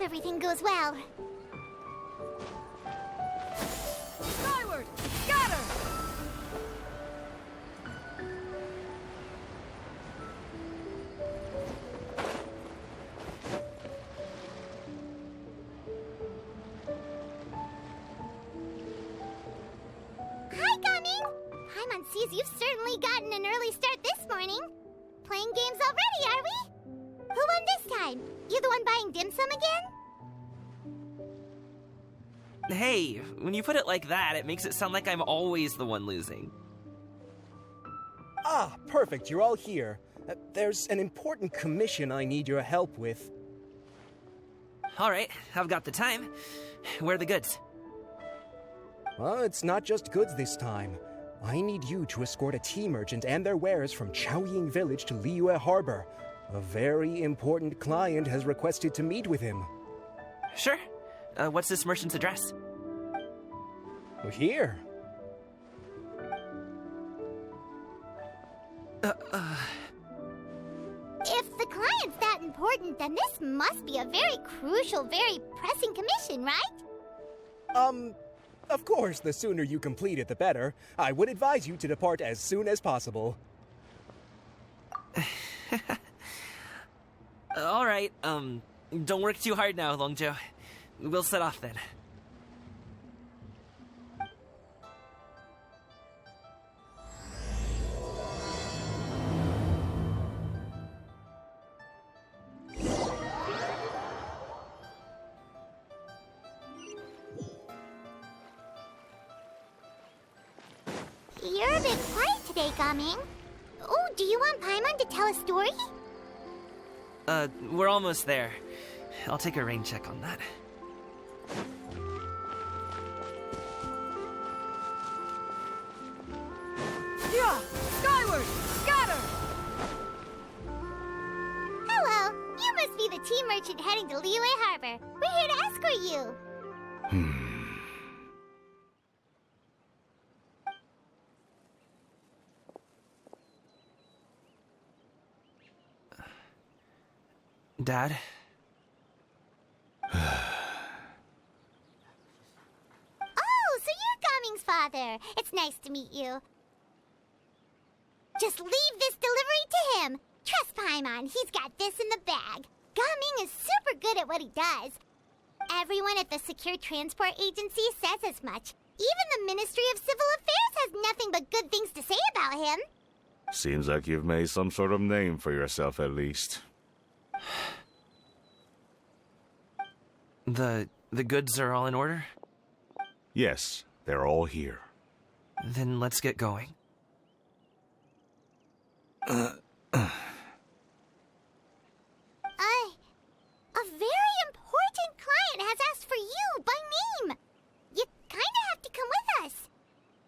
everything goes well. Skyward! Scatter! Hi, Gaming! Paimon sees you've certainly gotten an early start this morning. Playing games already, are we? Who won this time? You the one buying dim sum again? Hey, when you put it like that, it makes it sound like I'm always the one losing. Ah, perfect, you're all here. There's an important commission I need your help with. Alright, I've got the time. Where are the goods? Well, it's not just goods this time. I need you to escort a tea merchant and their wares from Chaoying Village to Liyue Harbor. A very important client has requested to meet with him. Sure. What's this merchant's address? Here. If the client's that important, then this must be a very crucial, very pressing commission, right? Of course, the sooner you complete it, the better. I would advise you to depart as soon as possible. Alright, don't work too hard now, Longjo. We'll set off then. You're a bit quiet today, Gaming. Oh, do you want Paimon to tell a story? We're almost there. I'll take a rain check on that. Yeah! Skyward! Scatter! Hello, you must be the tea merchant heading to Liyue Harbor. We're here to escort you. Dad? Oh, so you're Gaming's father. It's nice to meet you. Just leave this delivery to him. Trust Paimon, he's got this in the bag. Gaming is super good at what he does. Everyone at the Secure Transport Agency says as much. Even the Ministry of Civil Affairs has nothing but good things to say about him. Seems like you've made some sort of name for yourself at least. The goods are all in order? Yes, they're all here. Then let's get going. A very important client has asked for you by name. You kinda have to come with us.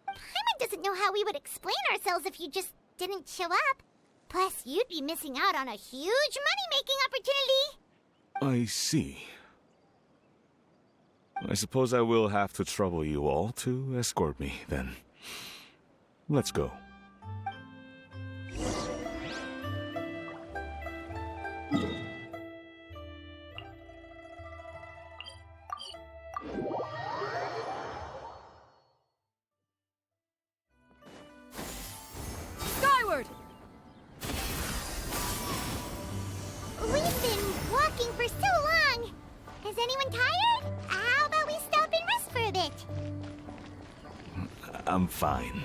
Paimon doesn't know how we would explain ourselves if you just didn't show up. Plus, you'd be missing out on a huge money-making opportunity. I see. I suppose I will have to trouble you all to escort me, then. Let's go. Skyward! We've been walking for so long. Is anyone tired? How about we stop and rest for a bit? I'm fine.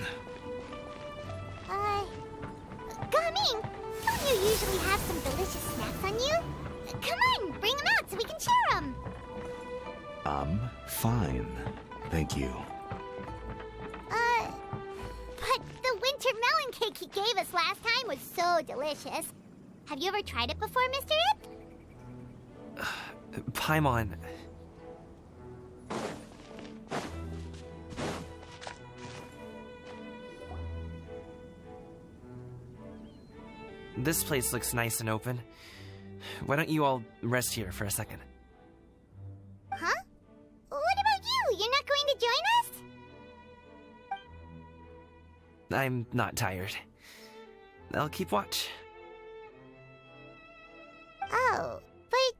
Gaming, don't you usually have some delicious snacks on you? Come on, bring them out so we can share them. I'm fine. Thank you. But the winter melon cake he gave us last time was so delicious. Have you ever tried it before, Mr. Ip? Paimon. This place looks nice and open. Why don't you all rest here for a second? Huh? What about you? You're not going to join us? I'm not tired. I'll keep watch. Oh, but...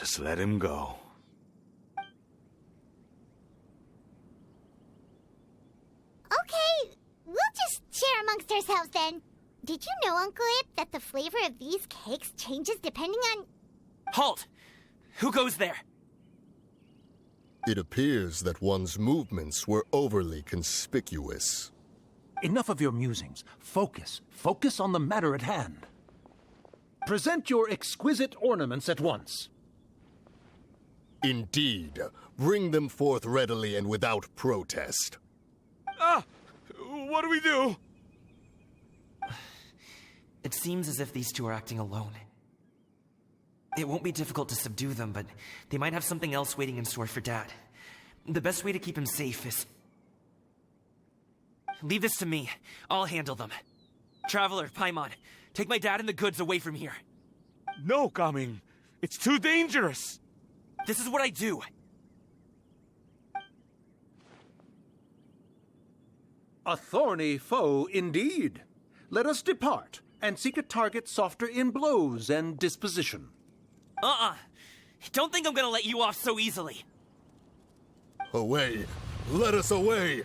Just let him go. Okay, we'll just share amongst ourselves then. Did you know, Uncle Ip, that the flavor of these cakes changes depending on... Halt! Who goes there? It appears that one's movements were overly conspicuous. Enough of your musings. Focus. Focus on the matter at hand. Present your exquisite ornaments at once. Indeed. Bring them forth readily and without protest. Ah! What do we do? It seems as if these two are acting alone. It won't be difficult to subdue them, but they might have something else waiting in store for Dad. The best way to keep him safe is... Leave this to me. I'll handle them. Traveler, Paimon, take my dad and the goods away from here. No, Gaming. It's too dangerous. This is what I do. A thorny foe indeed. Let us depart and seek a target softer in blows and disposition. Don't think I'm gonna let you off so easily. Away! Let us away!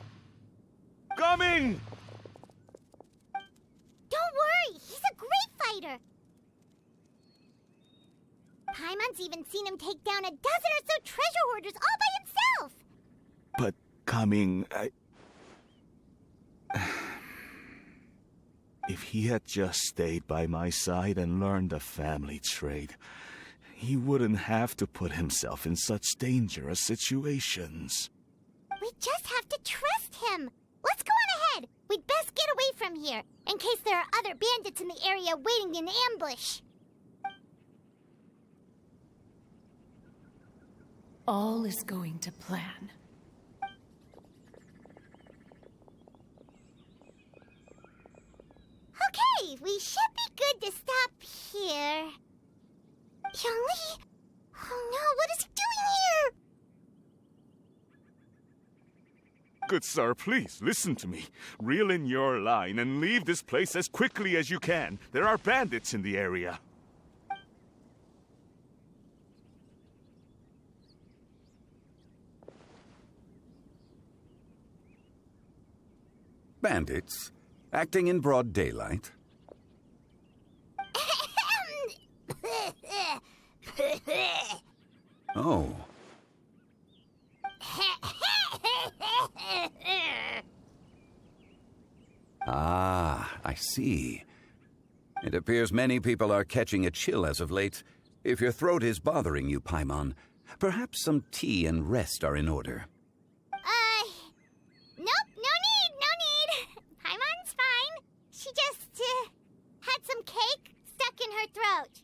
Gaming! Don't worry, he's a great fighter. Paimon's even seen him take down a dozen or so treasure hoarders all by himself. But, Gaming, If he had just stayed by my side and learned the family trade, he wouldn't have to put himself in such dangerous situations. We just have to trust him. Let's go on ahead. We'd best get away from here, in case there are other bandits in the area waiting in ambush. All is going to plan. Okay, we should be good to stop here. Youngli? Oh no, what is he doing here? Good sir, please, listen to me. Reel in your line and leave this place as quickly as you can. There are bandits in the area. Bandits? Acting in broad daylight? Oh. Ah, I see. It appears many people are catching a chill as of late. If your throat is bothering you, Paimon, perhaps some tea and rest are in order. Nope, no need. Paimon's fine. She just, had some cake stuck in her throat.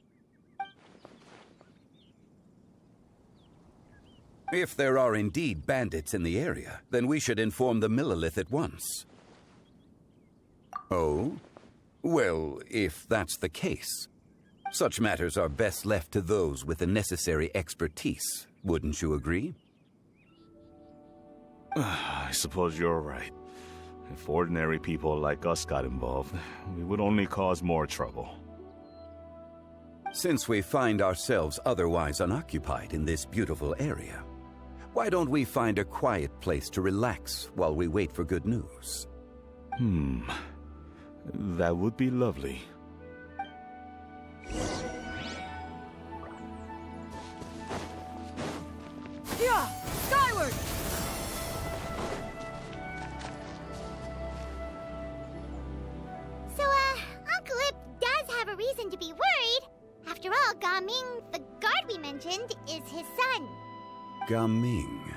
If there are indeed bandits in the area, then we should inform the Millilith at once. Oh? Well, if that's the case, such matters are best left to those with the necessary expertise, wouldn't you agree? I suppose you're right. If ordinary people like us got involved, we would only cause more trouble. Since we find ourselves otherwise unoccupied in this beautiful area, why don't we find a quiet place to relax while we wait for good news? That would be lovely. Yeah! Skyward! So, Uncle Ip does have a reason to be worried. After all, Gaming, the guard we mentioned, is his son. Gaming.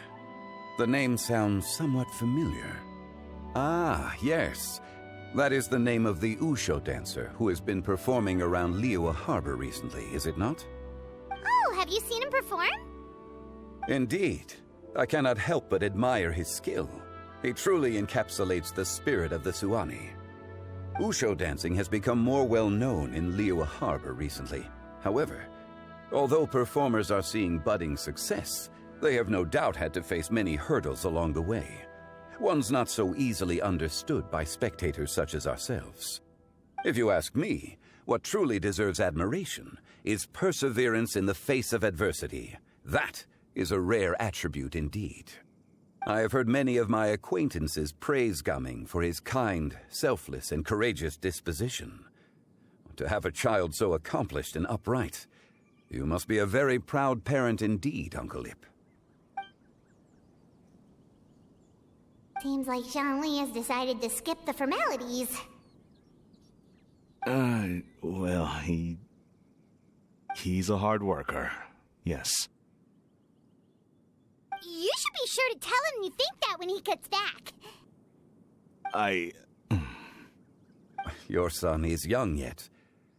The name sounds somewhat familiar. Ah, yes. That is the name of the Usho dancer who has been performing around Liyue Harbor recently, is it not? Oh, have you seen him perform? Indeed. I cannot help but admire his skill. He truly encapsulates the spirit of the Suani. Usho dancing has become more well known in Liyue Harbor recently. However, although performers are seeing budding success, they have no doubt had to face many hurdles along the way. One's not so easily understood by spectators such as ourselves. If you ask me, What truly deserves admiration is perseverance in the face of adversity. That is a rare attribute indeed. I have heard many of my acquaintances praise Gaming for his kind, selfless, and courageous disposition. To have a child so accomplished and upright, you must be a very proud parent indeed, Uncle Ip. Seems like Zhongli has decided to skip the formalities. Well, he's a hard worker, yes. You should be sure to tell him you think that when he gets back. Your son is young yet.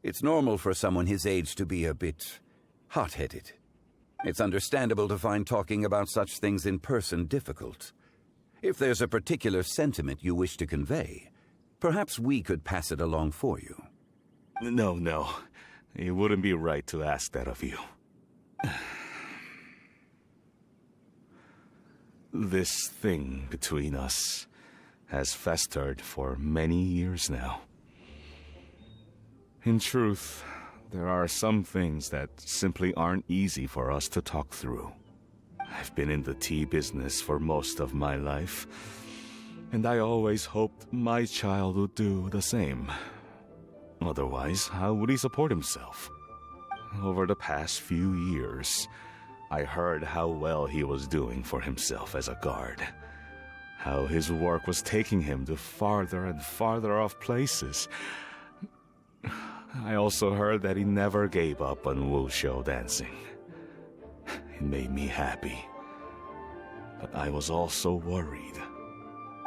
It's normal for someone his age to be a bit hot-headed. It's understandable to find talking about such things in person difficult. If there's a particular sentiment you wish to convey, perhaps we could pass it along for you. No. It wouldn't be right to ask that of you. This thing between us has festered for many years now. In truth, there are some things that simply aren't easy for us to talk through. I've been in the tea business for most of my life, and I always hoped my child would do the same. Otherwise, how would he support himself? Over the past few years, I heard how well he was doing for himself as a guard. How his work was taking him to farther and farther off places. I also heard that he never gave up on wushou dancing. It made me happy. But I was also worried.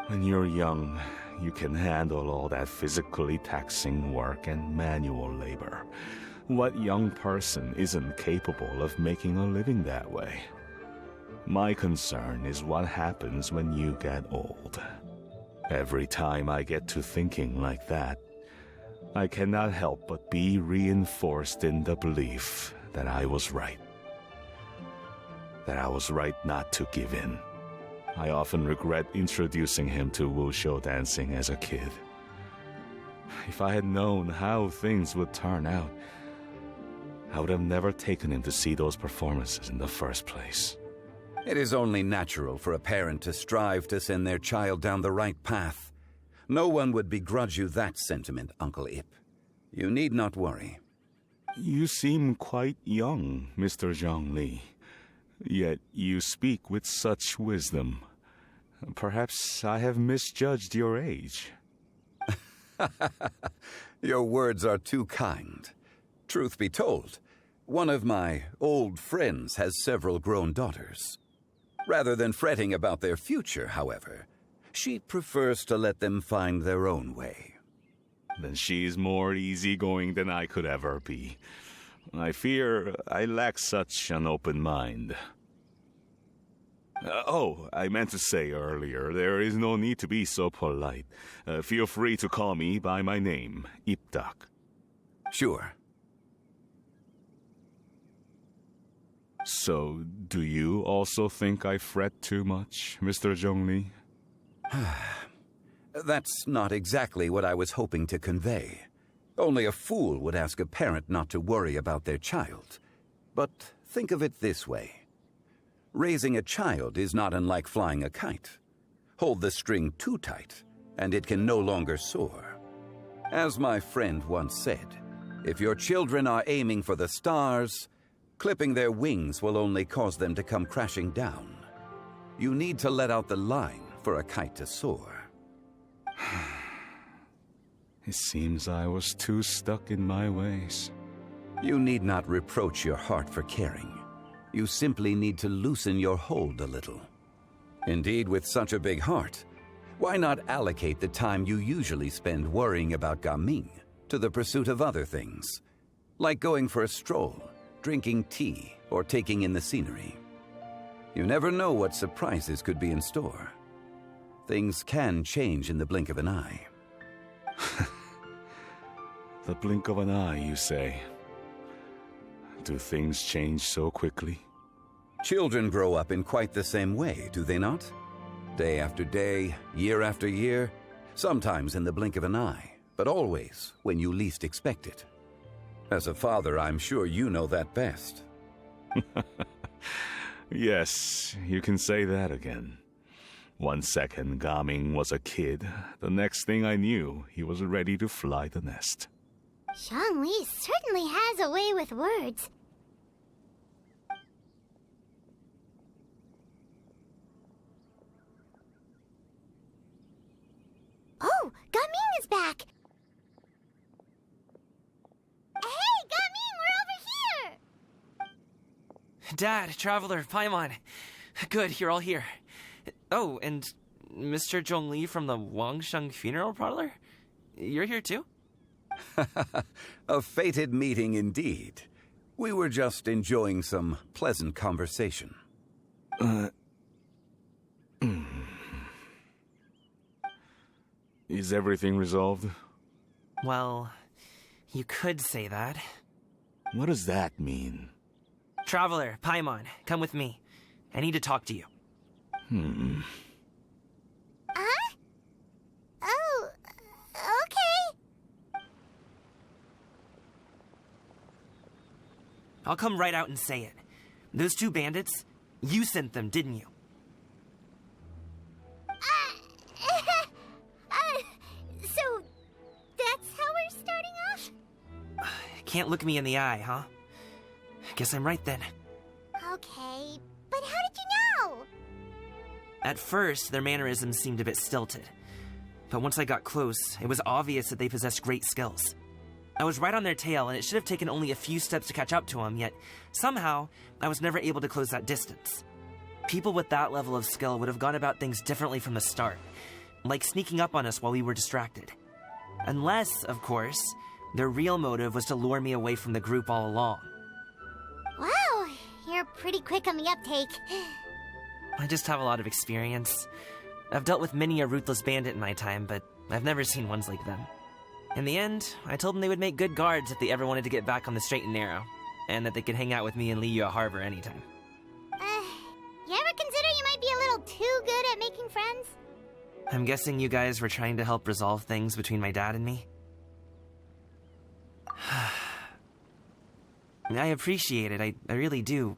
When you're young, you can handle all that physically taxing work and manual labor. What young person isn't capable of making a living that way? My concern is what happens when you get old. Every time I get to thinking like that, I cannot help but be reinforced in the belief that I was right. That I was right not to give in. I often regret introducing him to wushou dancing as a kid. If I had known how things would turn out, I would have never taken him to see those performances in the first place. It is only natural for a parent to strive to send their child down the right path. No one would begrudge you that sentiment, Uncle Ip. You need not worry. You seem quite young, Mr. Zhongli. Yet you speak with such wisdom. Perhaps I have misjudged your age. Your words are too kind. Truth be told, one of my old friends has several grown daughters. Rather than fretting about their future, however, she prefers to let them find their own way. Then she's more easygoing than I could ever be. I fear I lack such an open mind. I meant to say earlier, there is no need to be so polite. Feel free to call me by my name, Ipdak. Sure. So, do you also think I fret too much, Mr. Zhongli? That's not exactly what I was hoping to convey. Only a fool would ask a parent not to worry about their child. But think of it this way. Raising a child is not unlike flying a kite. Hold the string too tight, and it can no longer soar. As my friend once said, if your children are aiming for the stars, clipping their wings will only cause them to come crashing down. You need to let out the line for a kite to soar. It seems I was too stuck in my ways. You need not reproach your heart for caring. You simply need to loosen your hold a little. Indeed, with such a big heart, why not allocate the time you usually spend worrying about Gaming to the pursuit of other things, like going for a stroll, drinking tea, or taking in the scenery? You never know what surprises could be in store. Things can change in the blink of an eye. The blink of an eye, you say? Do things change so quickly? Children grow up in quite the same way, do they not? Day after day, year after year, sometimes in the blink of an eye, but always when you least expect it. As a father, I'm sure you know that best. Yes, you can say that again. One second, Gaming was a kid. The next thing I knew, he was ready to fly the nest. Zhongli certainly has a way with words. Oh, Gaming is back! Hey, Gaming, we're over here! Dad, Traveler, Paimon. Good, you're all here. Oh, and Mr. Zhongli from the Wangsheng Funeral Parlor? You're here too? A fated meeting indeed. We were just enjoying some pleasant conversation. Is everything resolved? Well, you could say that. What does that mean? Traveler, Paimon, come with me. I need to talk to you. Huh? Oh, okay. I'll come right out and say it. Those two bandits, you sent them, didn't you? So, that's how we're starting off? Can't look me in the eye, huh? Guess I'm right then. Okay, but how did you know? At first, their mannerisms seemed a bit stilted. But once I got close, it was obvious that they possessed great skills. I was right on their tail, and it should have taken only a few steps to catch up to them, yet somehow, I was never able to close that distance. People with that level of skill would have gone about things differently from the start, like sneaking up on us while we were distracted. Unless, of course, their real motive was to lure me away from the group all along. Wow, you're pretty quick on the uptake. I just have a lot of experience. I've dealt with many a ruthless bandit in my time, but I've never seen ones like them. In the end, I told them they would make good guards if they ever wanted to get back on the straight and narrow, and that they could hang out with me in Liyue Harbor anytime. You ever consider you might be a little too good at making friends? I'm guessing you guys were trying to help resolve things between my dad and me? I appreciate it, I really do.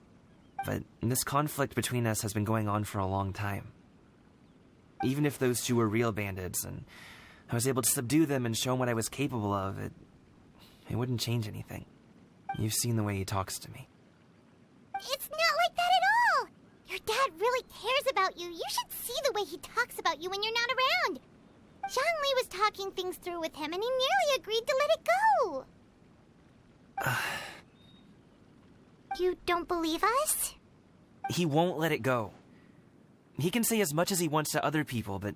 But this conflict between us has been going on for a long time. Even if those two were real bandits, and I was able to subdue them and show him what I was capable of, it wouldn't change anything. You've seen the way he talks to me. It's not like that at all! Your dad really cares about you. You should see the way he talks about you when you're not around. Zhongli was talking things through with him, and he nearly agreed to let it go. You don't believe us? He won't let it go. He can say as much as he wants to other people, but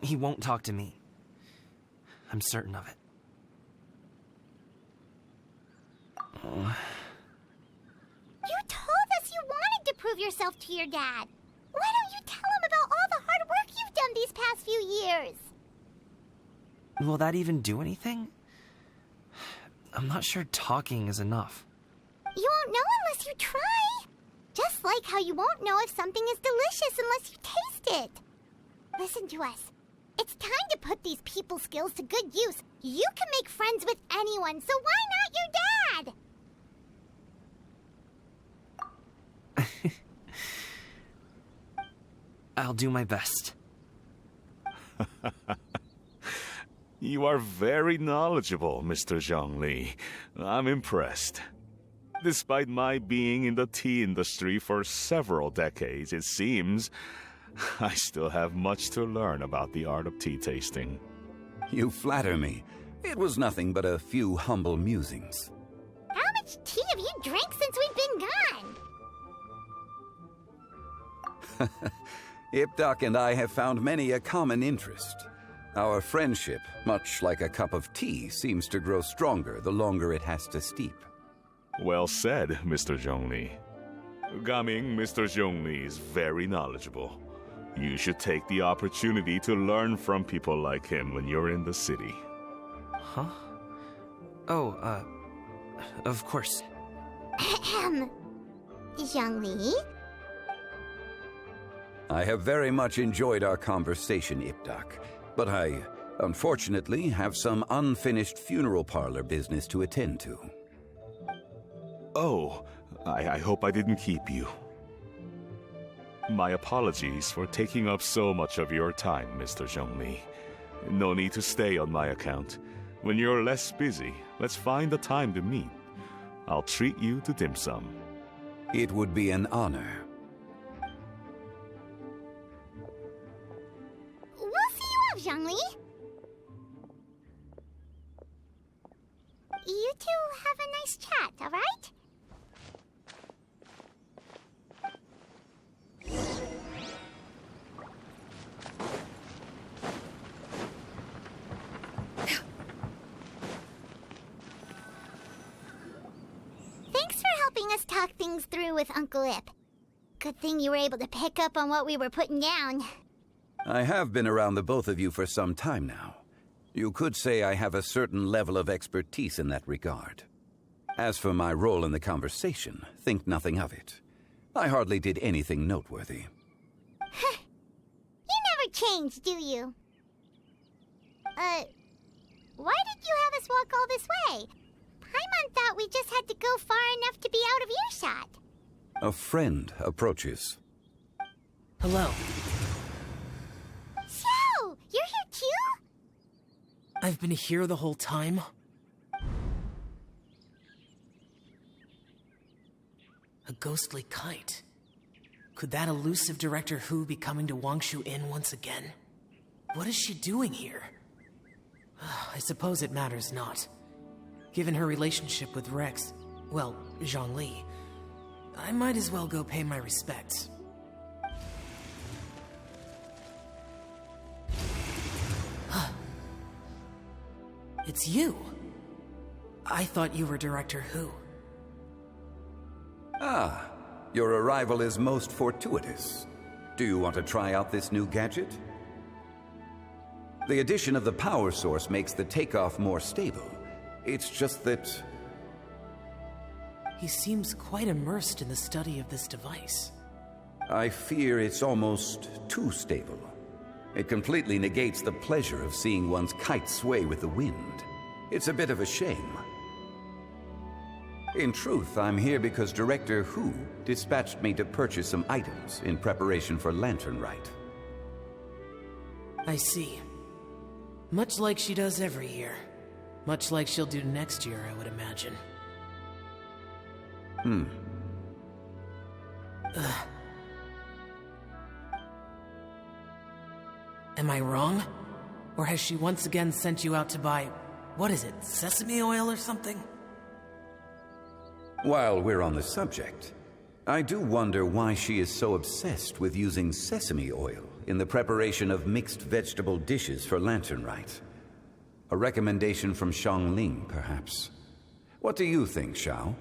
he won't talk to me. I'm certain of it. You told us you wanted to prove yourself to your dad. Why don't you tell him about all the hard work you've done these past few years? Will that even do anything? I'm not sure talking is enough. You won't know unless you try. Just like how you won't know if something is delicious unless you taste it. Listen to us. It's time to put these people skills to good use. You can make friends with anyone, so why not your dad? I'll do my best. You are very knowledgeable, Mr. Zhongli. I'm impressed. Despite my being in the tea industry for several decades, it seems I still have much to learn about the art of tea tasting. You flatter me. It was nothing but a few humble musings. How much tea have you drank since we've been gone? Ipdak and I have found many a common interest. Our friendship, much like a cup of tea, seems to grow stronger the longer it has to steep. Well said, Mr. Zhongli. Gaming, Mr. Zhongli is very knowledgeable. You should take the opportunity to learn from people like him when you're in the city. Huh? Oh, of course. Zhongli? I have very much enjoyed our conversation, Ipdak, but I, unfortunately, have some unfinished funeral parlor business to attend to. Oh, I hope I didn't keep you. My apologies for taking up so much of your time, Mr. Zhongli. No need to stay on my account. When you're less busy, let's find a time to meet. I'll treat you to dim sum. It would be an honor. We'll see you off, Zhongli. You two have a nice chat, all right? Thanks for helping us talk things through with Uncle Ip. Good thing you were able to pick up on what we were putting down. I have been around the both of you for some time now. You could say I have a certain level of expertise in that regard. As for my role in the conversation, think nothing of it. I hardly did anything noteworthy. You never change, do you? Why did you have us walk all this way? Paimon thought we just had to go far enough to be out of earshot. A friend approaches. Hello. So, you're here too? I've been here the whole time? A ghostly kite. Could that elusive Director Hu be coming to Wangshu Inn once again? What is she doing here? I suppose it matters not. Given her relationship with Rex, well, Zhongli, I might as well go pay my respects. It's you. I thought you were Director Hu. Ah, your arrival is most fortuitous. Do you want to try out this new gadget? The addition of the power source makes the takeoff more stable. It's just that... He seems quite immersed in the study of this device. I fear it's almost too stable. It completely negates the pleasure of seeing one's kite sway with the wind. It's a bit of a shame. In truth, I'm here because Director Hu dispatched me to purchase some items in preparation for Lantern Rite. I see. Much like she does every year. Much like she'll do next year, I would imagine. Am I wrong? Or has she once again sent you out to buy, what is it, sesame oil or something? While we're on the subject, I do wonder why she is so obsessed with using sesame oil in the preparation of mixed vegetable dishes for Lantern Rite. A recommendation from Xiangling, perhaps. What do you think, Xiao?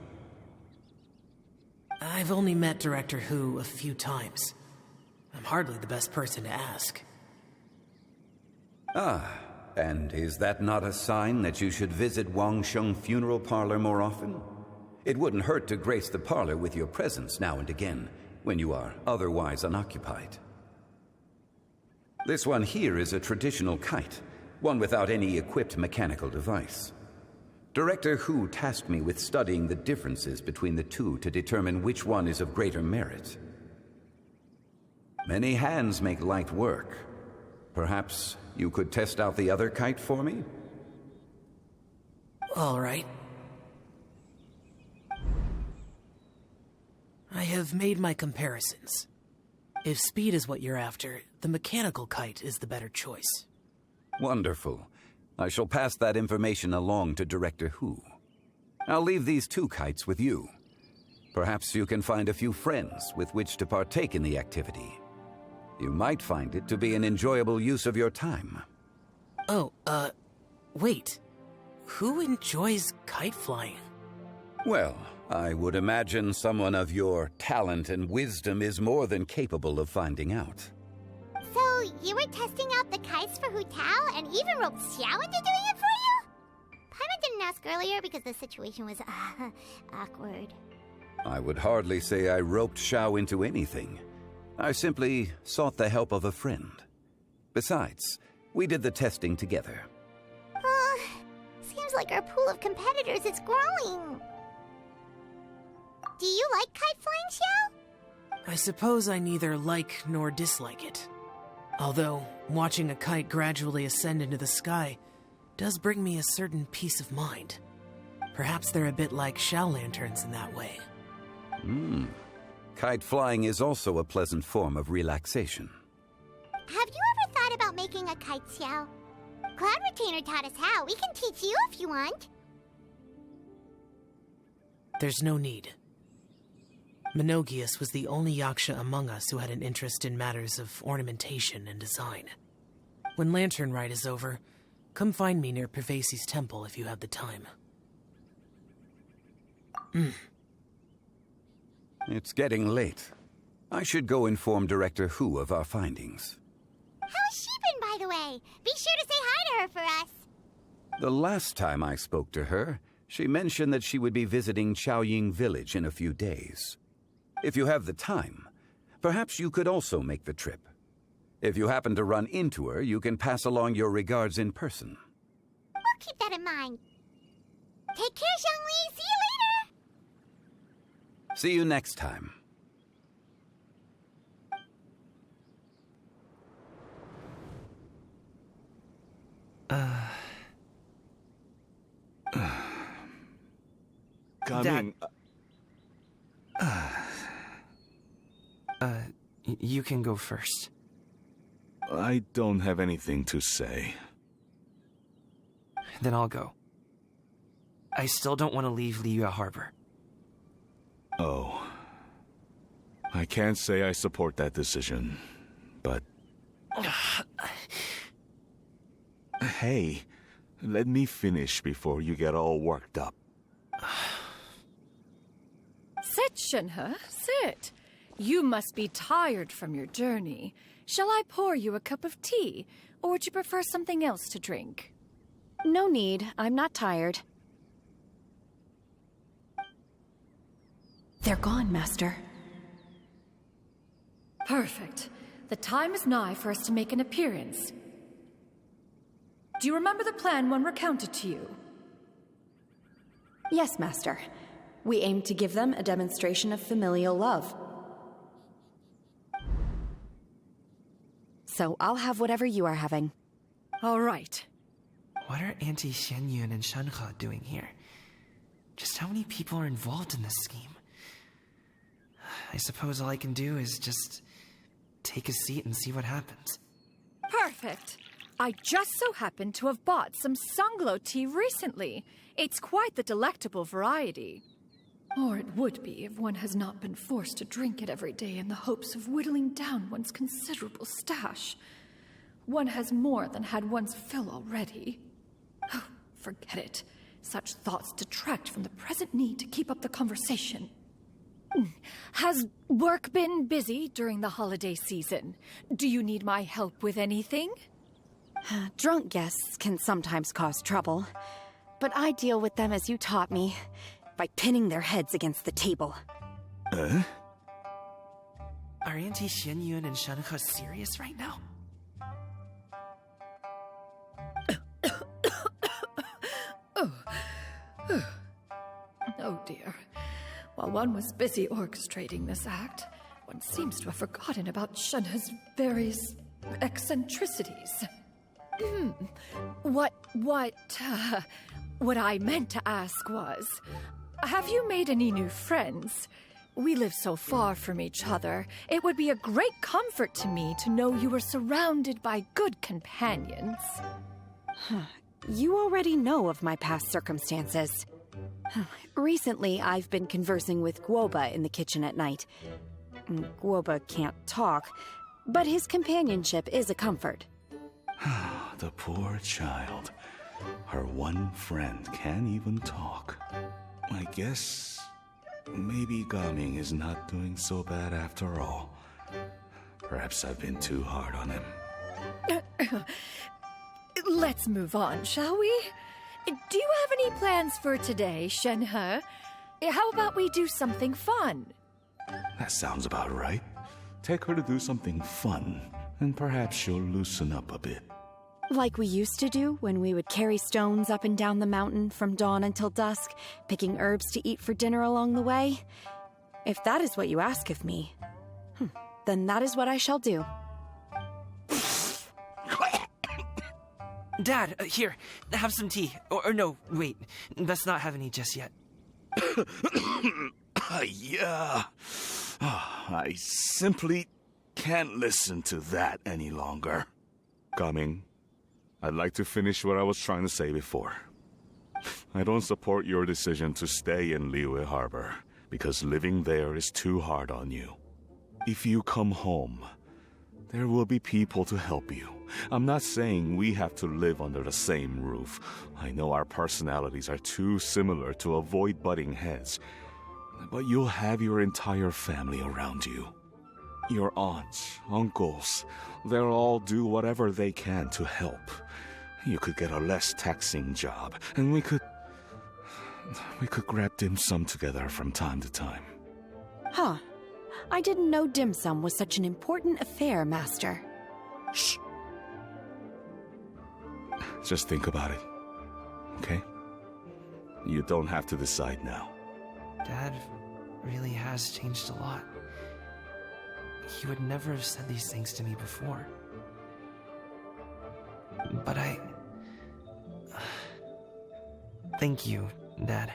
I've only met Director Hu a few times. I'm hardly the best person to ask. Ah, and is that not a sign that you should visit Wangsheng Funeral Parlor more often? It wouldn't hurt to grace the parlor with your presence now and again, when you are otherwise unoccupied. This one here is a traditional kite, one without any equipped mechanical device. Director Hu tasked me with studying the differences between the two to determine which one is of greater merit. Many hands make light work. Perhaps you could test out the other kite for me? All right. I have made my comparisons. If speed is what you're after, the mechanical kite is the better choice. Wonderful. I shall pass that information along to Director Hu. I'll leave these two kites with you. Perhaps you can find a few friends with which to partake in the activity. You might find it to be an enjoyable use of your time. Oh, wait. Who enjoys kite flying? Well, I would imagine someone of your talent and wisdom is more than capable of finding out. So, you were testing out the kites for Hu Tao and even roped Xiao into doing it for you? Paimon didn't ask earlier because the situation was, awkward. I would hardly say I roped Xiao into anything. I simply sought the help of a friend. Besides, we did the testing together. Seems like our pool of competitors is growing. Do you like kite flying, Xiao? I suppose I neither like nor dislike it. Although, watching a kite gradually ascend into the sky does bring me a certain peace of mind. Perhaps they're a bit like shell lanterns in that way. Kite flying is also a pleasant form of relaxation. Have you ever thought about making a kite, Xiao? Cloud Retainer taught us how. We can teach you if you want. There's no need. Menogias was the only yaksha among us who had an interest in matters of ornamentation and design. When Lantern Rite is over, come find me near Pervasi's temple if you have the time. It's getting late. I should go inform Director Hu of our findings. How's she been, by the way? Be sure to say hi to her for us. The last time I spoke to her, she mentioned that she would be visiting Chaoying Village in a few days. If you have the time, perhaps you could also make the trip. If you happen to run into her, you can pass along your regards in person. We'll keep that in mind. Take care, Zhongli. See you later. See you next time. Coming. You can go first. I don't have anything to say. Then I'll go. I still don't want to leave Liyue Harbor. Oh. I can't say I support that decision, but... Hey, let me finish before you get all worked up. Sit, Shenhe, sit. You must be tired from your journey. Shall I pour you a cup of tea, or would you prefer something else to drink? No need. I'm not tired. They're gone, Master. Perfect. The time is nigh for us to make an appearance. Do you remember the plan one recounted to you? Yes, Master. We aim to give them a demonstration of familial love. So I'll have whatever you are having. All right. What are Auntie Xianyun and Shenhe doing here? Just how many people are involved in this scheme? I suppose all I can do is just take a seat and see what happens. Perfect. I just so happen to have bought some Sunglow tea recently. It's quite the delectable variety. Or it would be if one has not been forced to drink it every day in the hopes of whittling down one's considerable stash. One has more than had one's fill already. Oh, forget it. Such thoughts detract from the present need to keep up the conversation. Has work been busy during the holiday season? Do you need my help with anything? Drunk guests can sometimes cause trouble, but I deal with them as you taught me, by pinning their heads against the table. Are Auntie Xianyun and Shenhe serious right now? Oh dear. While one was busy orchestrating this act, one seems to have forgotten about Shenhe's various eccentricities. What I meant to ask was, have you made any new friends? We live so far from each other. It would be a great comfort to me to know you were surrounded by good companions. You already know of my past circumstances. Recently, I've been conversing with Guoba in the kitchen at night. Guoba can't talk, but his companionship is a comfort. The poor child. Her one friend can't even talk. I guess maybe Gaming is not doing so bad after all. Perhaps I've been too hard on him. Let's move on, shall we? Do you have any plans for today, Shenhe? How about we do something fun? That sounds about right. Take her to do something fun, and perhaps she'll loosen up a bit. Like we used to do when we would carry stones up and down the mountain from dawn until dusk, picking herbs to eat for dinner along the way. If that is what you ask of me, then that is what I shall do. Dad, here, have some tea. Or no, wait, let's not have any just yet. Yeah. I simply can't listen to that any longer. Coming. I'd like to finish what I was trying to say before. I don't support your decision to stay in Liyue Harbor, because living there is too hard on you. If you come home, there will be people to help you. I'm not saying we have to live under the same roof. I know our personalities are too similar to avoid butting heads. But you'll have your entire family around you. Your aunts, uncles, they'll all do whatever they can to help. You could get a less taxing job, and we could grab dim sum together from time to time. Huh. I didn't know dim sum was such an important affair, Master. Shh. Just think about it, okay? You don't have to decide now. Dad really has changed a lot. He would never have said these things to me before. But thank you, Dad.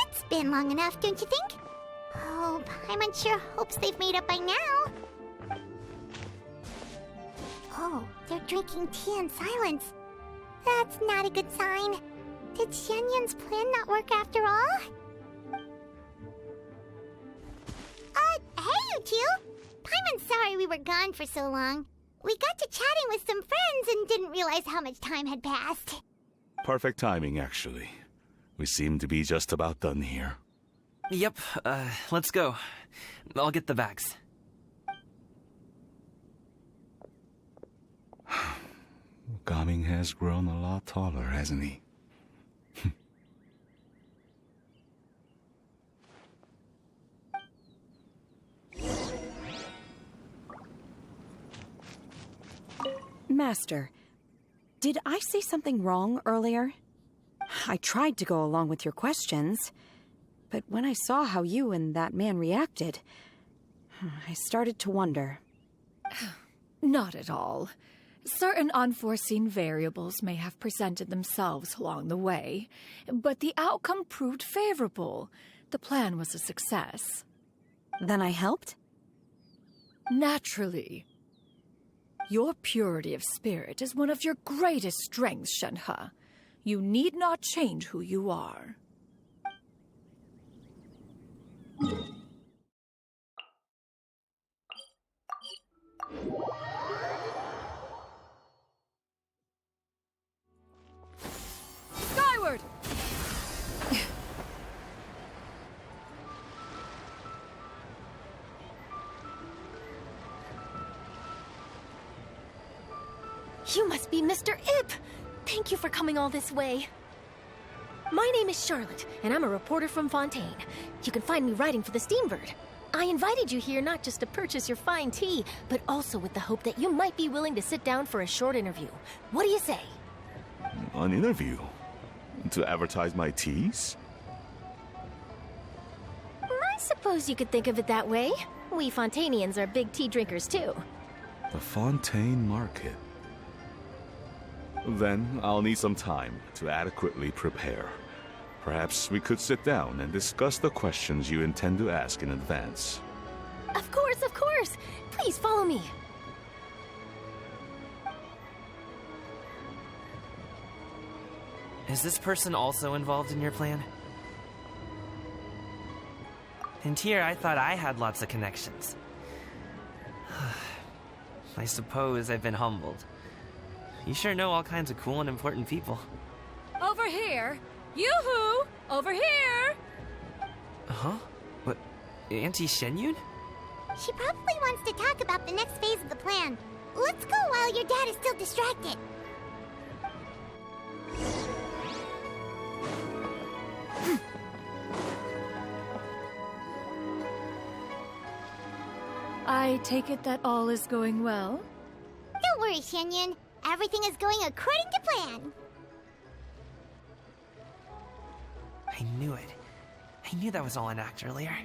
It's been long enough, don't you think? Oh, Paimon sure hopes they've made up by now. Oh, they're drinking tea in silence. That's not a good sign. Did Xianyun's plan not work after all? Hey you two! Paimon's sorry we were gone for so long. We got to chatting with some friends and didn't realize how much time had passed. Perfect timing, actually. We seem to be just about done here. Yep, let's go. I'll get the bags. Gaming has grown a lot taller, hasn't he? Master, did I say something wrong earlier? I tried to go along with your questions, but when I saw how you and that man reacted, I started to wonder. Not at all. Certain unforeseen variables may have presented themselves along the way, but the outcome proved favorable. The plan was a success. Then I helped? Naturally. Your purity of spirit is one of your greatest strengths, Shenhe. You need not change who you are. Skyward! You must be Mr. Ip! Thank you for coming all this way. My name is Charlotte, and I'm a reporter from Fontaine. You can find me writing for the Steambird. I invited you here not just to purchase your fine tea, but also with the hope that you might be willing to sit down for a short interview. What do you say? An interview? To advertise my teas? I suppose you could think of it that way. We Fontainians are big tea drinkers, too. The Fontaine Market. Then I'll need some time to adequately prepare. Perhaps we could sit down and discuss the questions you intend to ask in advance. Of course, of course! Please follow me. Is this person also involved in your plan? And here I thought I had lots of connections. I suppose I've been humbled. You sure know all kinds of cool and important people. Over here! Yoo-hoo! Over here! Huh? What? Auntie Shenyun? She probably wants to talk about the next phase of the plan. Let's go while your dad is still distracted. I take it that all is going well? Don't worry, Shenyun. Everything is going according to plan. I knew it. I knew that was all an act earlier.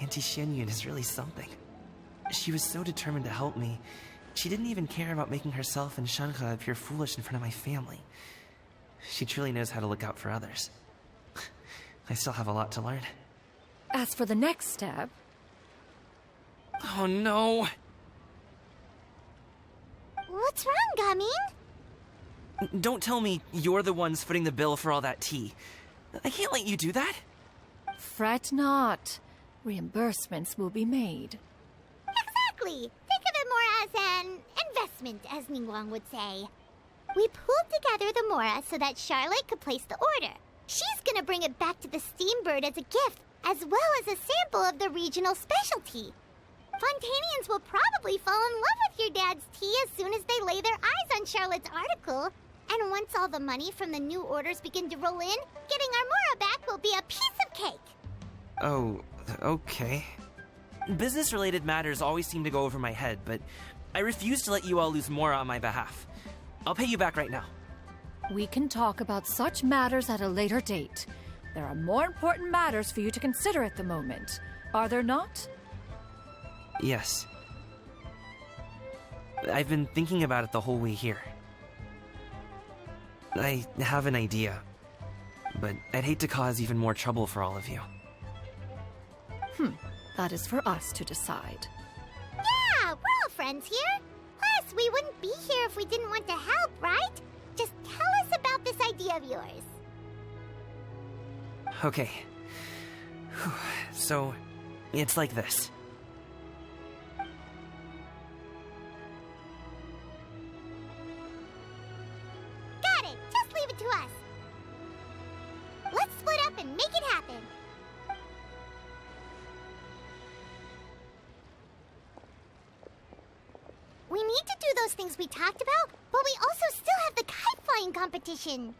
Auntie Xianyun is really something. She was so determined to help me. She didn't even care about making herself and Shanhe appear foolish in front of my family. She truly knows how to look out for others. I still have a lot to learn. As for the next step... Oh no! What's wrong, Gaming? Don't tell me you're the ones footing the bill for all that tea. I can't let you do that. Fret not. Reimbursements will be made. Exactly. Think of it more as an investment, as Ningguang would say. We pooled together the Mora so that Charlotte could place the order. She's gonna bring it back to the Steambird as a gift, as well as a sample of the regional specialty. Fontainians will probably fall in love with your dad's tea as soon as they lay their eyes on Charlotte's article. And once all the money from the new orders begin to roll in, getting our Mora back will be a piece of cake. Oh, okay. Business-related matters always seem to go over my head, but I refuse to let you all lose Mora on my behalf. I'll pay you back right now. We can talk about such matters at a later date. There are more important matters for you to consider at the moment, are there not? Yes. I've been thinking about it the whole way here. I have an idea, but I'd hate to cause even more trouble for all of you. That is for us to decide. Yeah, we're all friends here. Plus, we wouldn't be here if we didn't want to help, right? Just tell us about this idea of yours. Okay. So, it's like this. Got it. Just leave it to us. Let's split up and make it happen. We need to do those things we talked about, but we also still have the kite flying competition.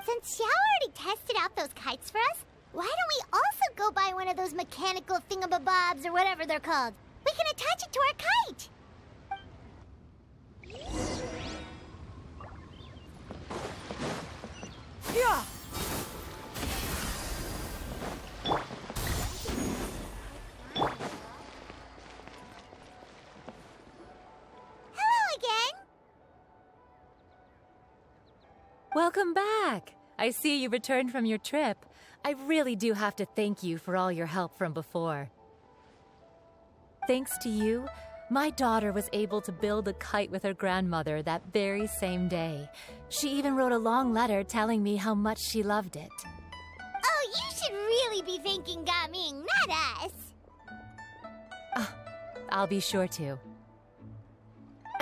Since Xiao already tested out those kites for us, why don't we also go buy one of those mechanical thingamabobs or whatever they're called? We can attach it to our kite. Yeah! Hello again. Welcome back! I see you returned from your trip. I really do have to thank you for all your help from before. Thanks to you, my daughter was able to build a kite with her grandmother that very same day. She even wrote a long letter telling me how much she loved it. Oh, you should really be thanking Gaming, not us. I'll be sure to.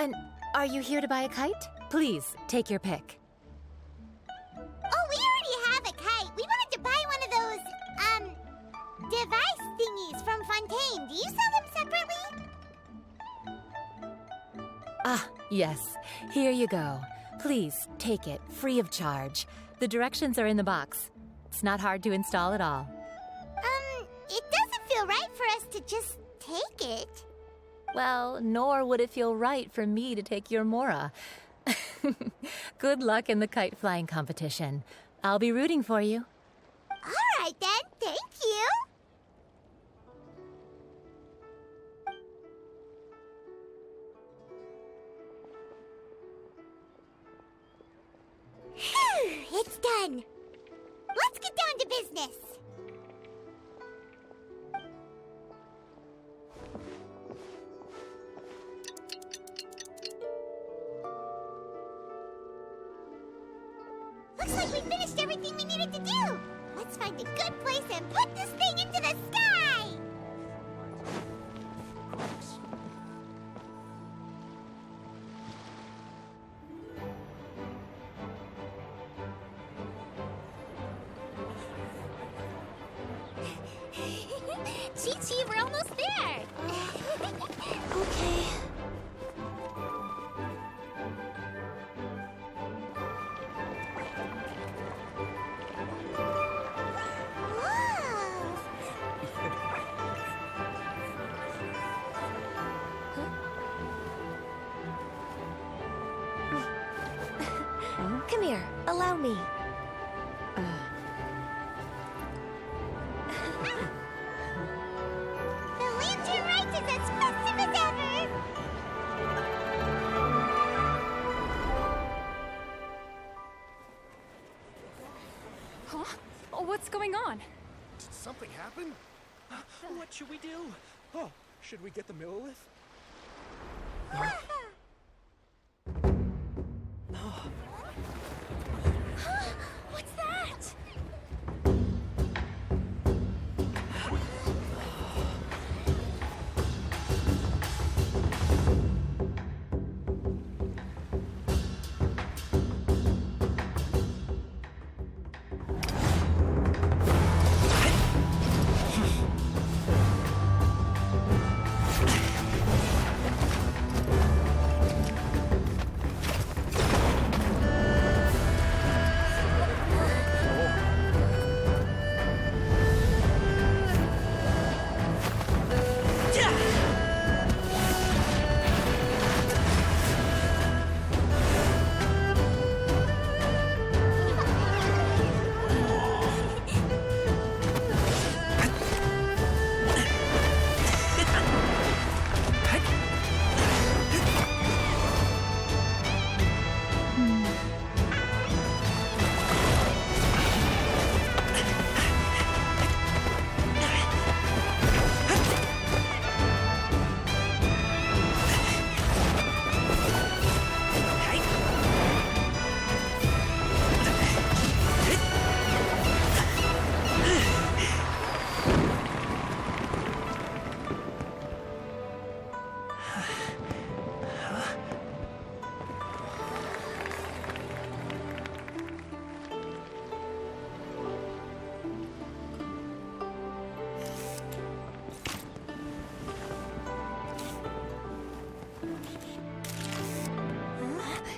And are you here to buy a kite? Please, take your pick. Oh, we already have a kite. We wanted to buy one of those, device thingies from Fontaine. Do you sell them separately? Ah, yes. Here you go. Please, take it, free of charge. The directions are in the box. It's not hard to install at all. It doesn't feel right for us to just take it. Well, nor would it feel right for me to take your Mora. Good luck in the kite flying competition. I'll be rooting for you. All right, then. Thank you. Phew, it's done. Let's get down to business. Looks like we finished everything we needed to do. Let's find a good place and put this thing into the sky. Chi-Chi, we're almost there. Okay. Come here, allow me. Huh? What's going on? Did something happen? What should we do? Oh, should we get the Millilith? What's that?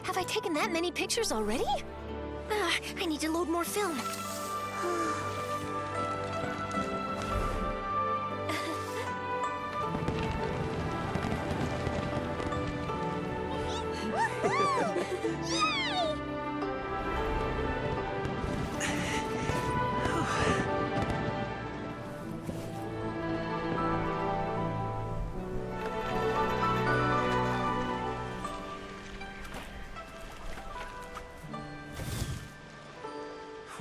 Have I taken that many pictures already? I need to load more film.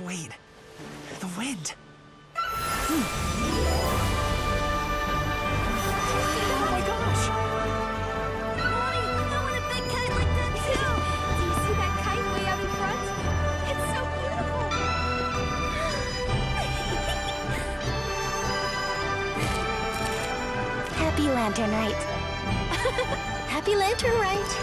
Wait, the wind. Oh my gosh! Mommy, I want a big kite like that too! Do you see that kite way out in front? It's so beautiful! Happy Lantern Rite. Happy Lantern Rite!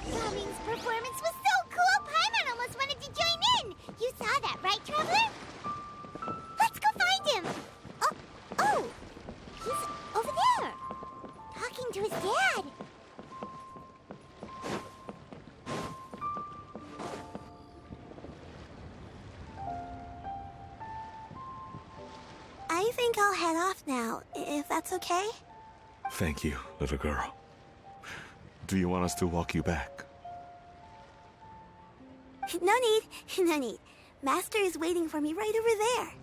Robin's performance was so cool, Paimon almost wanted to join in! You saw that, right, Traveler? Let's go find him! Oh! He's over there! Talking to his dad! I think I'll head off now, if that's okay? Thank you, little girl. Do you want us to walk you back? No need. No need. Master is waiting for me right over there.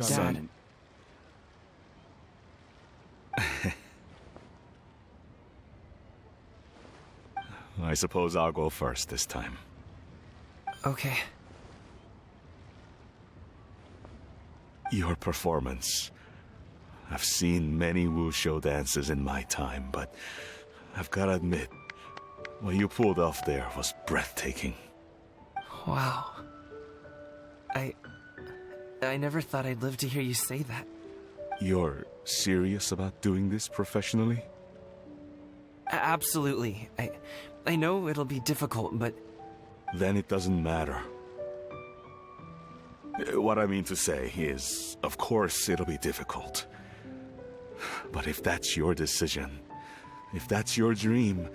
Son. I suppose I'll go first this time. Okay. Your performance. I've seen many wushou dances in my time, but I've gotta admit, what you pulled off there was breathtaking. Wow. I never thought I'd live to hear you say that. You're serious about doing this professionally? Absolutely. I know it'll be difficult, but... Then it doesn't matter. What I mean to say is, of course, it'll be difficult. But if that's your decision, if that's your dream,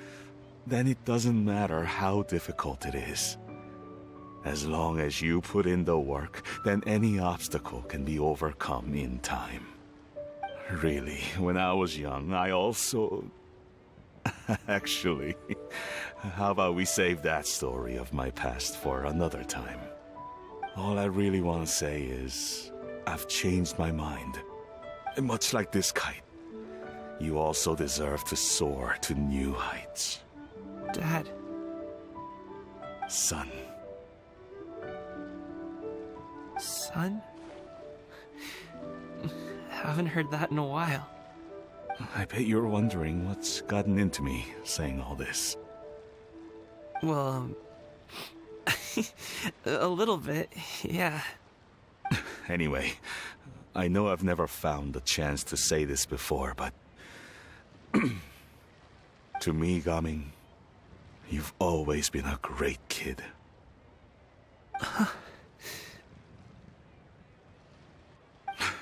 then it doesn't matter how difficult it is. As long as you put in the work, then any obstacle can be overcome in time. Really, when I was young, I also... Actually, how about we save that story of my past for another time? All I really want to say is, I've changed my mind. And much like this kite, you also deserve to soar to new heights. Dad. Son. Son? Haven't heard that in a while. I bet you're wondering what's gotten into me saying all this. Well, a little bit, yeah. Anyway, I know I've never found the chance to say this before, but... to me, Gaming, you've always been a great kid.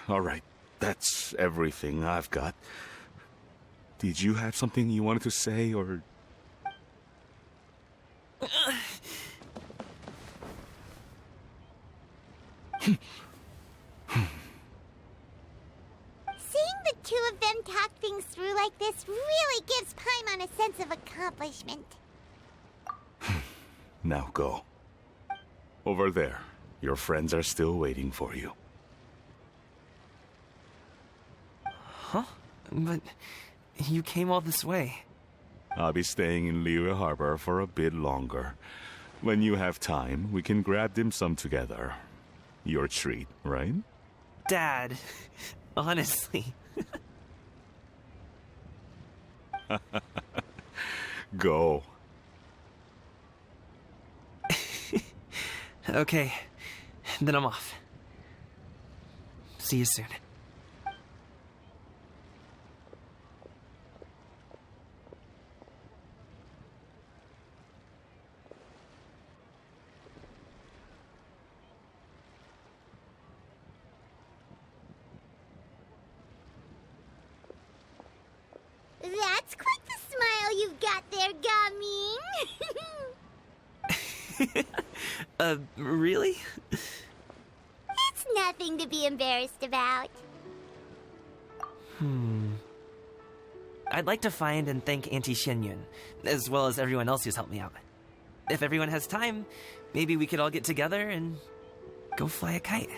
All right, that's everything I've got. Did you have something you wanted to say, or... Seeing the two of them talk things through like this really gives Paimon a sense of accomplishment. Now go. Over there. Your friends are still waiting for you. Huh? But you came all this way. I'll be staying in Liyue Harbor for a bit longer. When you have time, we can grab dim sum together. Your treat, right? Dad, honestly. Go. Okay, then I'm off. See you soon. That's quite the smile you've got there, Gaming. Really? It's nothing to be embarrassed about. I'd like to find and thank Auntie Xianyun, as well as everyone else who's helped me out. If everyone has time, maybe we could all get together and go fly a kite.